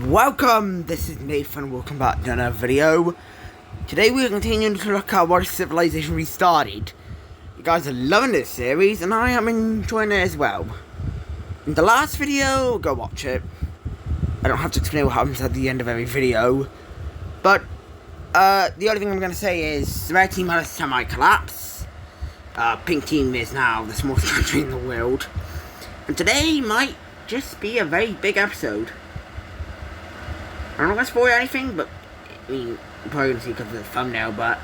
Welcome, this is Nathan, welcome back to another video. Today we're continuing to look at what Civilization Restarted. You guys are loving this series and I am enjoying it as well. In the last video, go watch it. I don't have to explain what happens at the end of every video. But, the only thing I'm going to say is the red team had a semi-collapse. Pink team is now the smallest country in the world. And today might just be a very big episode. I'm not going to spoil anything, but I mean, you're probably going to see because of the thumbnail, but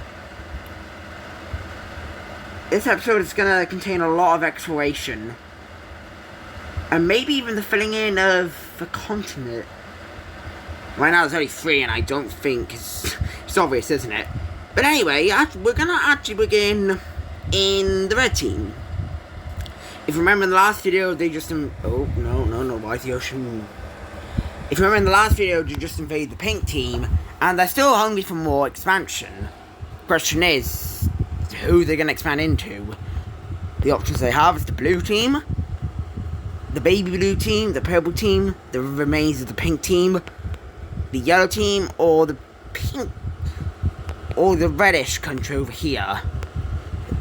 this episode is going to contain a lot of exploration. And maybe even the filling in of the continent. Right now there's only 3 and I don't think it's obvious, isn't it? But anyway, we're going to actually begin in the red team. If you remember in the last video, they just... oh, no, why is the ocean... If you remember in the last video, you just invaded the pink team, and they're still hungry for more expansion. Question is, who they're going to expand into? The options they have is the blue team, the baby blue team, the purple team, the remains of the pink team, the yellow team, or the pink, or the reddish country over here.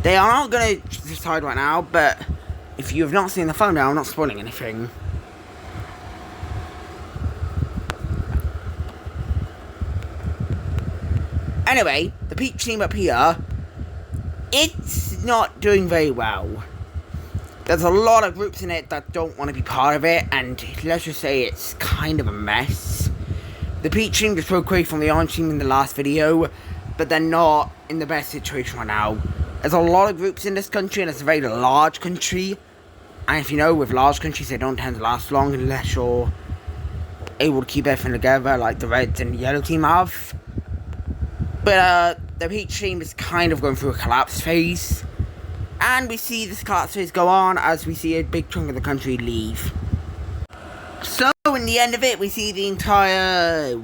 They are not going to decide right now, but if you have not seen the thumbnail, I'm not spoiling anything. Anyway, the peach team up here, it's not doing very well. There's a lot of groups in it that don't want to be part of it, and let's just say it's kind of a mess. The peach team just broke away from the orange team in the last video, but they're not in the best situation right now. There's a lot of groups in this country, and it's a very large country. And if you know, with large countries, they don't tend to last long unless you're able to keep everything together, like the reds and the yellow team have. But the peach team is kind of going through a collapse phase. And we see this collapse phase go on as we see a big chunk of the country leave. So, in the end of it, we see the entire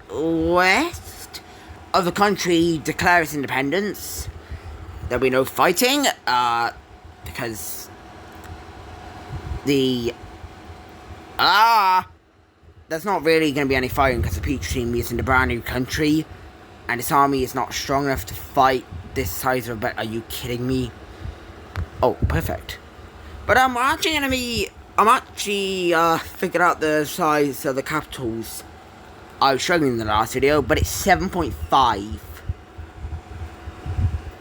west of the country declare its independence. There'll be no fighting, because there's not really going to be any fighting because the peach team is in a brand new country. And its army is not strong enough to fight this size of a bet. Are you kidding me? Oh, perfect. But I'm actually figured out the size of the capitals. I was struggling in the last video, but it's 7.5.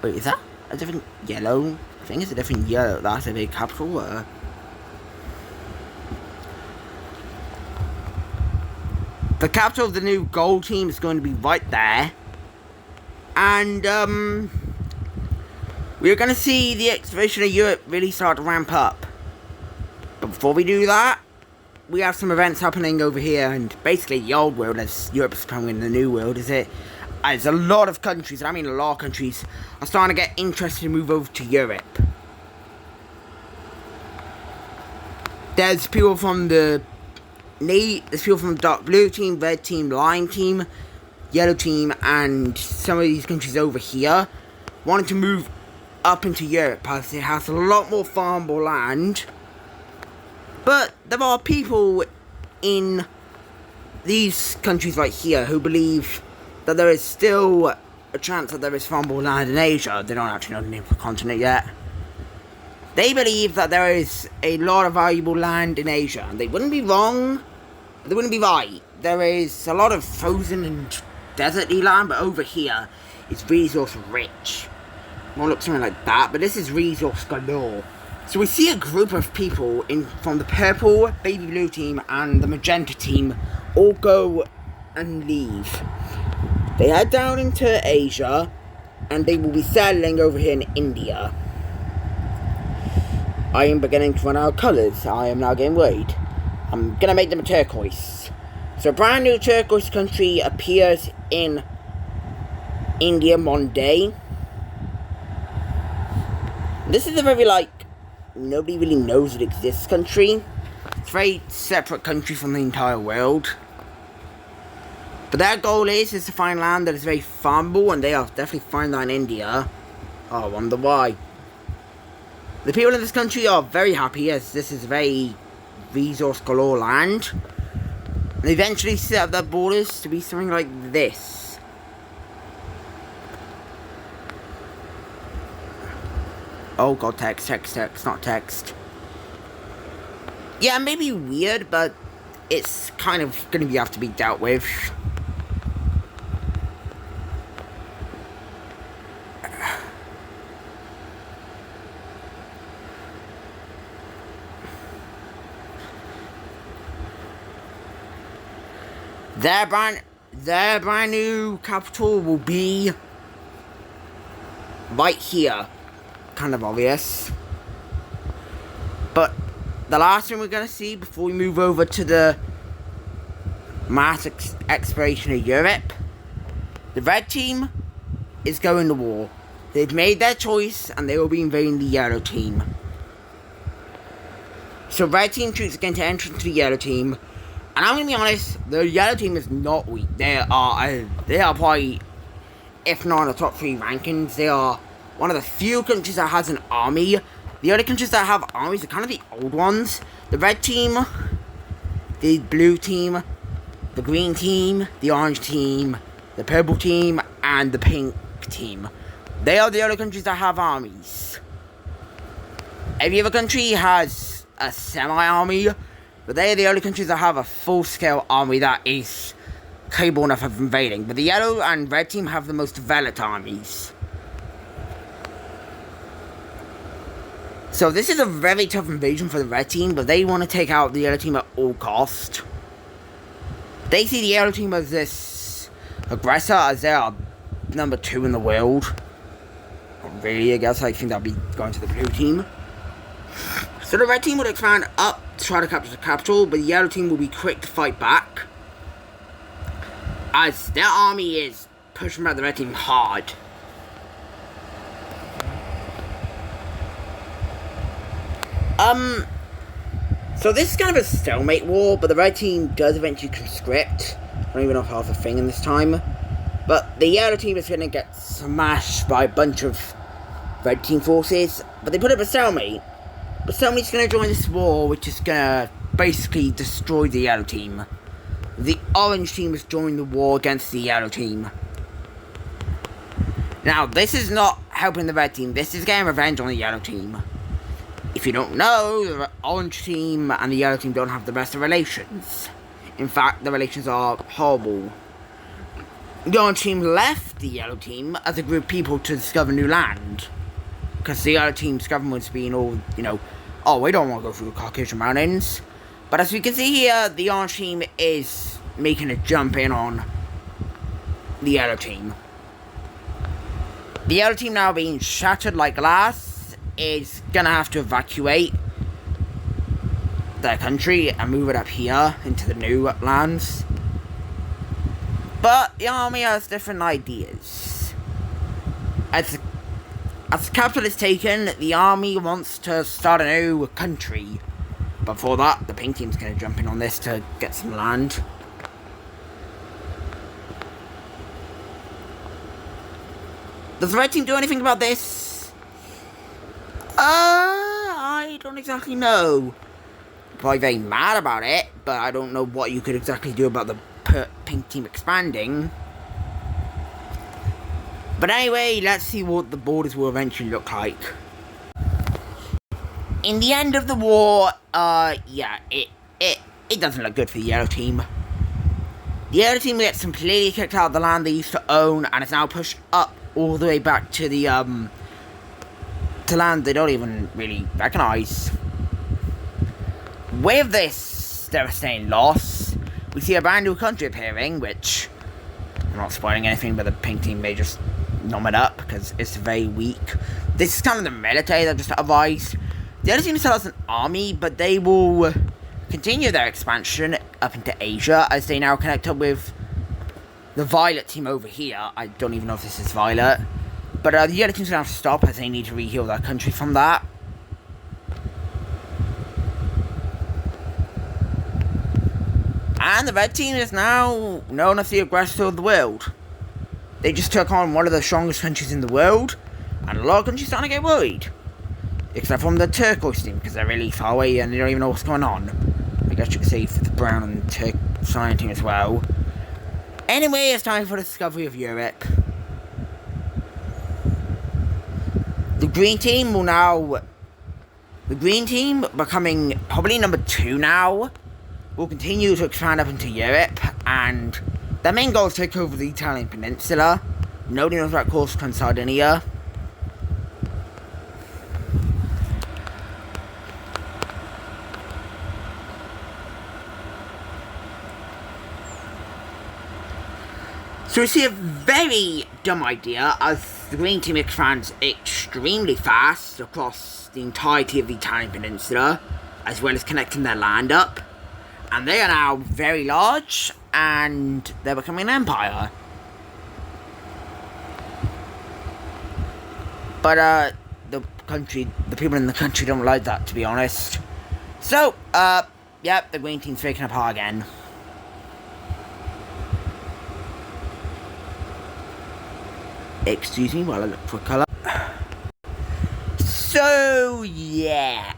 Wait, is that a different yellow? I think it's a different yellow. That's a big capital. The capital of the new gold team is going to be right there. And, we're going to see the exploration of Europe really start to ramp up. But before we do that, we have some events happening over here, and basically the old world, as Europe's becoming the new world, is it? As a lot of countries, I mean a lot of countries, are starting to get interested to move over to Europe. There's people from the dark blue team, red team, lime team, yellow team, and some of these countries over here wanted to move up into Europe as it has a lot more farmable land. But there are people in these countries right here who believe that there is still a chance that there is farmable land in Asia. They don't actually know the name of the continent yet. They believe that there is a lot of valuable land in Asia, and they wouldn't be wrong. They wouldn't be right. There is a lot of frozen and deserty land, but over here it's resource rich. Won't look something like that, but this is resource galore. So we see a group of people from the purple, baby blue team, and the magenta team all go and leave. They head down into Asia, and they will be settling over here in India. I am beginning to run out of colours. I am now getting worried. I'm gonna make them a turquoise. So a brand new turquoise country appears in India one day. This is a very, nobody really knows it exists country. It's a very separate country from the entire world. But their goal is to find land that is very farmable, and they are definitely finding that in India. Oh, I wonder why. The people in this country are very happy, as this is very resource galore land. And they eventually set up their borders to be something like this. Oh god, text, not text. Yeah, it may be weird, but it's kind of going to have to be dealt with. Their brand new capital will be right here. Kind of obvious. But the last thing we're going to see before we move over to the mass exploration of Europe, the red team is going to war. They've made their choice and they will be invading the yellow team. So red team troops are going to enter into the yellow team. And I'm going to be honest, the yellow team is not weak. They are probably, if not in the top 3 rankings, they are one of the few countries that has an army. The other countries that have armies are kind of the old ones. The red team, the blue team, the green team, the orange team, the purple team, and the pink team. They are the other countries that have armies. Every other country has a semi-army, but they are the only countries that have a full-scale army that is capable enough of invading. But the yellow and red team have the most developed armies. So this is a very tough invasion for the red team, but they want to take out the yellow team at all cost. They see the yellow team as this aggressor, as they are number 2 in the world. Not really, I guess. I think they'll be going to the blue team. So the red team will expand up to try to capture the capital, but the yellow team will be quick to fight back, as their army is pushing back the red team hard. So this is kind of a stalemate war, but the red team does eventually conscript. I don't even know if I have a thing in this time. But the yellow team is going to get smashed by a bunch of red team forces, but they put up a stalemate. But somebody's going to join this war, which is going to basically destroy the yellow team. The orange team has joined the war against the yellow team. Now, this is not helping the red team. This is getting revenge on the yellow team. If you don't know, the orange team and the yellow team don't have the best of relations. In fact, the relations are horrible. The orange team left the yellow team as a group of people to discover new land. Because the other team's government's been all, oh, we don't want to go through the Caucasian Mountains. But as we can see here, the orange team is making a jump in on the yellow team. The yellow team, now being shattered like glass, is going to have to evacuate their country and move it up here into the new lands. But the army has different ideas. As the capital is taken, the army wants to start a new country. Before that, the pink team's going to jump in on this to get some land. Does the red team do anything about this? I don't exactly know. Probably very mad about it, but I don't know what you could exactly do about the pink team expanding. But anyway, let's see what the borders will eventually look like. In the end of the war, yeah, it doesn't look good for the yellow team. The yellow team gets completely kicked out of the land they used to own, and it's now pushed up all the way back to the, to land they don't even really recognise. With this devastating loss, we see a brand new country appearing, which, I'm not spoiling anything, but the pink team may just nom it up, because it's very weak. This is kind of the military that just arrived. The other team still has an army, but they will continue their expansion up into Asia, as they now connect up with the violet team over here. I don't even know if this is violet. But the other team's going to have to stop, as they need to re-heal their country from that. And the red team is now known as the aggressor of the world. They just took on one of the strongest countries in the world, and a lot of countries starting to get worried. Except from the turquoise team, because they're really far away and they don't even know what's going on. I guess you could say for the brown and cyan team as well. Anyway, it's time for the discovery of Europe. The green team will now... The green team, becoming probably number 2 now, will continue to expand up into Europe, and their main goal is to take over the Italian peninsula. Nobody knows about Corsica and Sardinia. So we see a very dumb idea as the green team expands extremely fast across the entirety of the Italian peninsula, as well as connecting their land up. And they are now very large, and they're becoming an empire. But the people in the country don't like that, to be honest. So, yep, the green team's breaking apart again. Excuse me while I look for colour. So, yeah,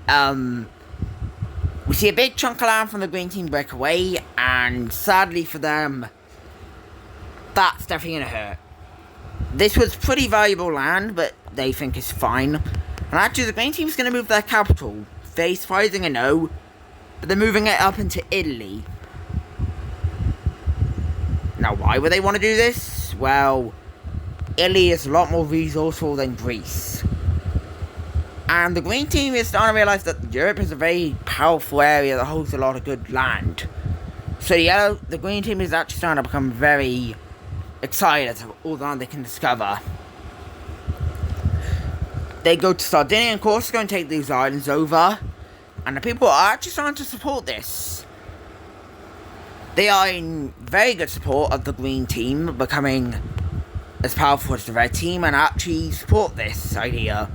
we see a big chunk of land from the green team break away, and sadly for them, that's definitely gonna hurt. This was pretty valuable land, but they think it's fine. And actually, the green team's gonna move their capital. Very surprising, I know, but they're moving it up into Italy. Now, why would they want to do this? Well, Italy is a lot more resourceful than Greece. And the green team is starting to realise that Europe is a very powerful area that holds a lot of good land. So the green team is actually starting to become very excited of all the land they can discover. They go to Sardinia and Corsica and take these islands over. And the people are actually starting to support this. They are in very good support of the green team becoming as powerful as the red team, and actually support this idea.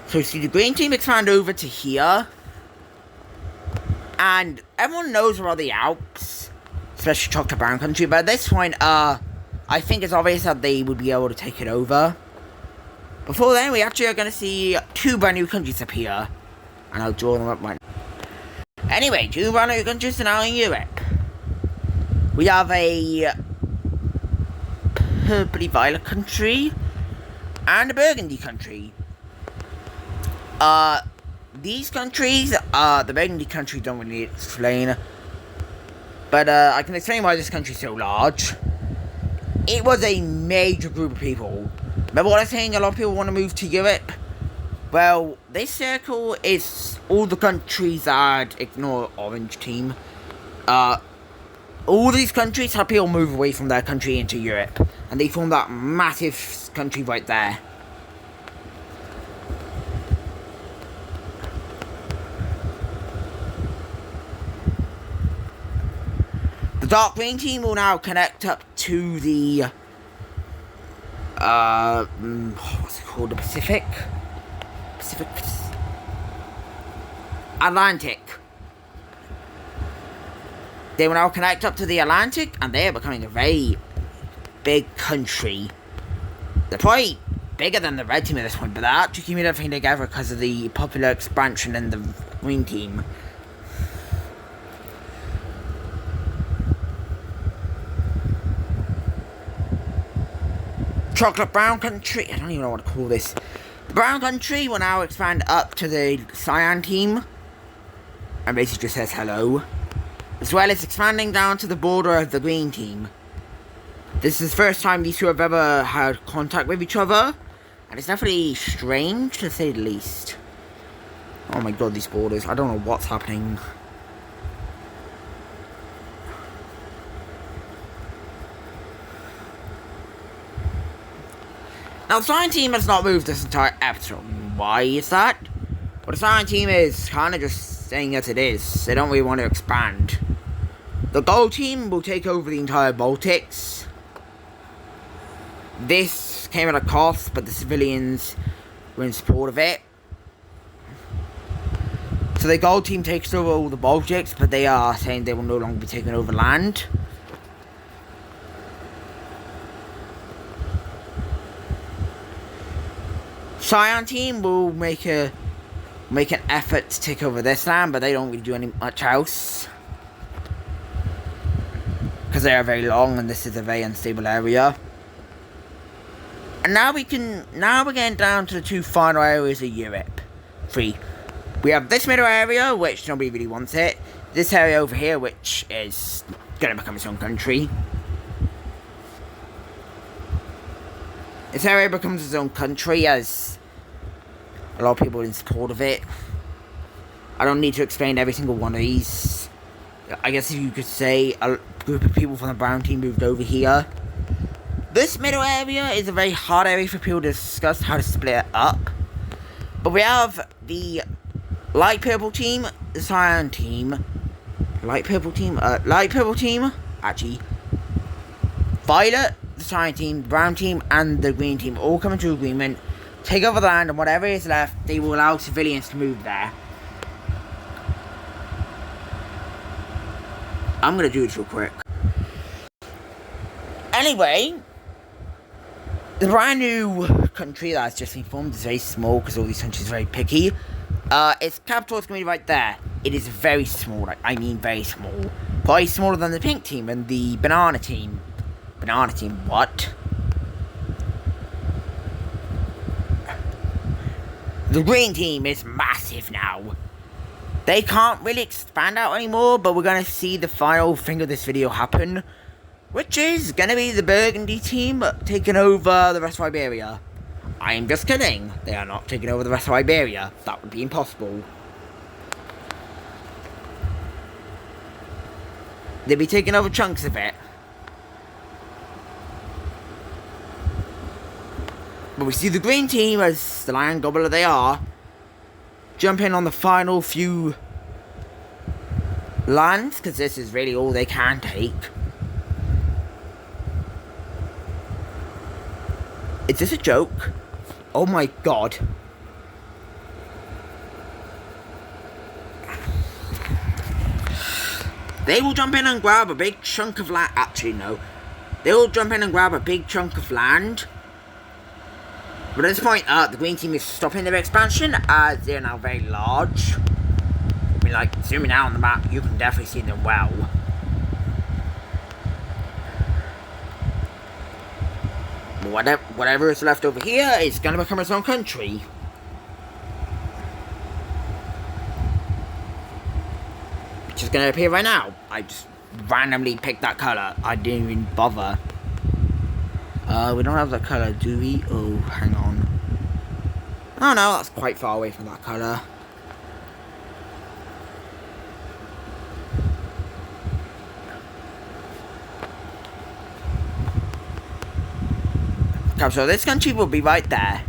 So see the green team expand over to here, and everyone knows about the Alps, especially Chocolate Brown country, but at this point, I think it's obvious that they would be able to take it over. Before then, we actually are going to see 2 brand new countries appear, and I'll draw them up right now. Anyway, 2 brand new countries are now in Europe. We have a purpley violet country and a burgundy country. These countries, the burgundy country don't really explain, but I can explain why this country is so large. It was a major group of people. Remember what I was saying, a lot of people want to move to Europe? Well, this circle is all the countries that ignore Orange Team. All these countries have people move away from their country into Europe, and they form that massive country right there. The dark green team will now connect up to the what's it called? The Pacific Atlantic. They will now connect up to the Atlantic, and they are becoming a very big country. They're probably bigger than the red team at this point, but they're actually keeping everything together because of the popular expansion in the green team. Chocolate Brown country, I don't even know what to call this. The brown country will now expand up to the cyan team, and basically just says hello, as well as expanding down to the border of the green team. This is the first time these two have ever had contact with each other, and it's definitely strange to say the least. Oh my god, these borders, I don't know what's happening. Now, the cyan team has not moved this entire episode. Why is that? Well, the cyan team is kind of just saying as it is. They don't really want to expand. The gold team will take over the entire Baltics. This came at a cost, but the civilians were in support of it. So the gold team takes over all the Baltics, but they are saying they will no longer be taking over land. Cyan team will make an effort to take over this land, but they don't really do much else. Because they are very long and this is a very unstable area. And now we're getting down to the two final areas of Europe. We have this middle area, which nobody really wants it. This area over here, which is going to become its own country. This area becomes its own country as a lot of people are in support of it. I don't need to explain every single one of these. I guess if you could say a group of people from the brown team moved over here. This middle area is a very hard area for people to discuss how to split it up. But we have the light purple team, the cyan team, light purple team, actually, violet, the cyan team, the brown team, and the green team all come into agreement, take over the land, and whatever is left, they will allow civilians to move there. I'm gonna do it real quick. Anyway, the brand new country that's just been formed is very small because all these countries are very picky. Its capital is going to be right there. It is very small, I mean very small. Probably smaller than the pink team and the banana team. Banana team, what? The green team is massive now. They can't really expand out anymore, but we're going to see the final thing of this video happen, which is going to be the burgundy team taking over the rest of Iberia. I'm just kidding. They are not taking over the rest of Iberia. That would be impossible. They'd be taking over chunks of it. But we see the green team, as the lion gobbler they are, jump in on the final few lands, because this is really all they can take. Is this a joke? Oh my god. They will jump in and grab a big chunk of land. Actually, no. They will jump in and grab a big chunk of land. But at this point, the green team is stopping their expansion as they're now very large. I mean, like, zooming out on the map, you can definitely see them well. Whatever is left over here is going to become its own country. Which is going to appear right now. I just randomly picked that colour. I didn't even bother. We don't have that colour, do we? Oh, hang on. Oh no, that's quite far away from that colour. Okay, so this country will be right there.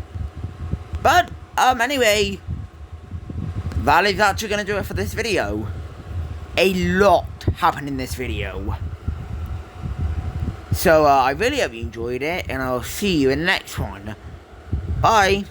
But, anyway, that is actually going to do it for this video. A lot happened in this video. So, I really hope you enjoyed it, and I'll see you in the next one. Bye!